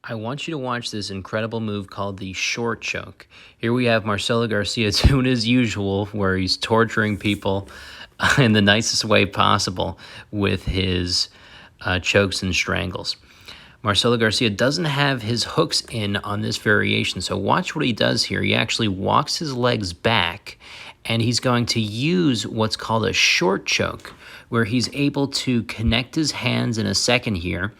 I want you to watch this incredible move called the short choke. Here we have Marcelo Garcia doing his usual, where he's torturing people in the nicest way possible with his chokes and strangles. Marcelo Garcia doesn't have his hooks in on this variation, so watch what he does here. He actually walks his legs back, and he's going to use what's called a short choke, where he's able to connect his hands in a second here,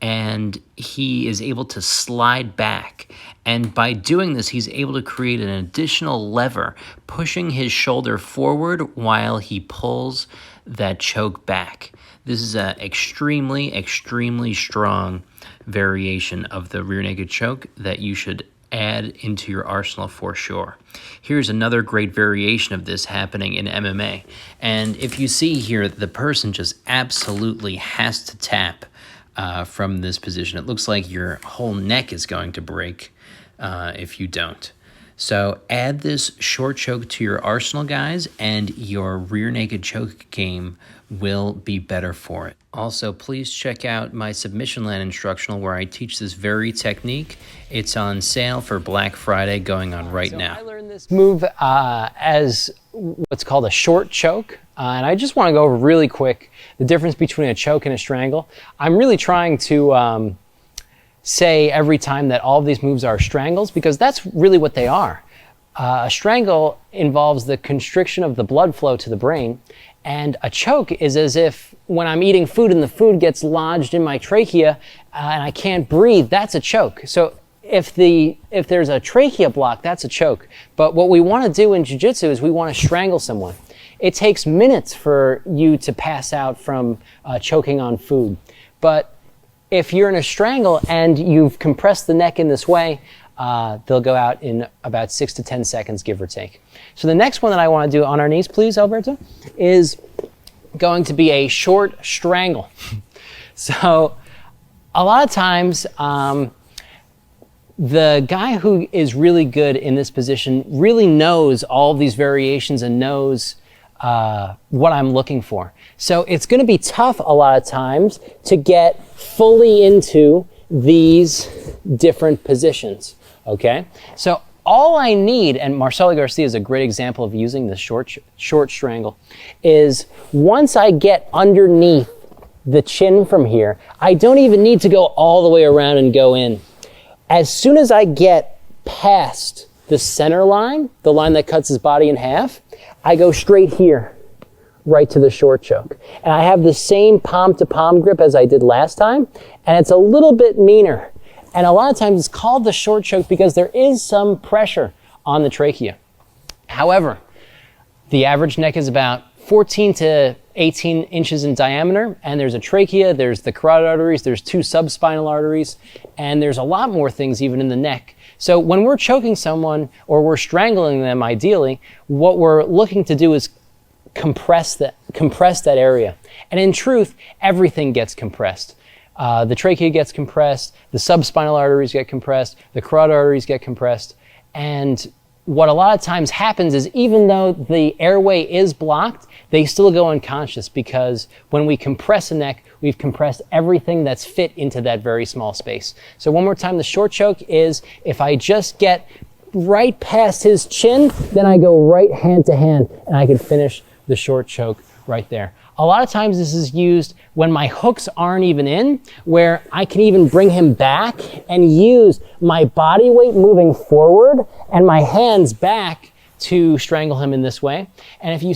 and he is able to slide back. And by doing this, he's able to create an additional lever, pushing his shoulder forward while he pulls that choke back. This is an extremely, extremely strong variation of the rear naked choke that you should add into your arsenal for sure. Here's another great variation of this happening in MMA. And if you see here, the person just absolutely has to tap from this position. It looks like your whole neck is going to break if you don't. So add this short choke to your arsenal, guys, and your rear naked choke game will be better for it. Also, please check out my Submission Land instructional where I teach this very technique. It's on sale for Black Friday going on right now. I learned this move as what's called a short choke. And I just want to go over really quick the difference between a choke and a strangle. I'm really trying to say every time that all of these moves are strangles, because that's really what they are. A strangle involves the constriction of the blood flow to the brain, and a choke is as if when I'm eating food and the food gets lodged in my trachea and I can't breathe, that's a choke. So if there's a trachea block, that's a choke. But what we want to do in jiu-jitsu is we want to strangle someone. It takes minutes for you to pass out from choking on food. But if you're in a strangle and you've compressed the neck in this way, they'll go out in about 6 to 10 seconds, give or take. So the next one that I want to do on our knees, please, Alberto, is going to be a short strangle. So a lot of times, the guy who is really good in this position really knows all of these variations and knows what I'm looking for. So it's going to be tough a lot of times to get fully into these different positions, okay? So all I need, and Marcelo Garcia is a great example of using the short strangle, is once I get underneath the chin from here, I don't even need to go all the way around and go in. As soon as I get past the center line, the line that cuts his body in half, I go straight here, right to the short choke. And I have the same palm-to-palm grip as I did last time, and it's a little bit meaner. And a lot of times it's called the short choke because there is some pressure on the trachea. However, the average neck is about 14 to 18 inches in diameter, and there's a trachea, there's the carotid arteries, there's 2 subspinal arteries, and there's a lot more things even in the neck. So when we're choking someone or we're strangling them ideally, what we're looking to do is compress that area. And in truth, everything gets compressed. The trachea gets compressed, the subspinal arteries get compressed, the carotid arteries get compressed, and what a lot of times happens is even though the airway is blocked, they still go unconscious because when we compress a neck, we've compressed everything that's fit into that very small space. So one more time, the short choke is if I just get right past his chin, then I go right hand to hand and I can finish the short choke right there. A lot of times this is used when my hooks aren't even in, where I can even bring him back and use my body weight moving forward and my hands back to strangle him in this way. And if you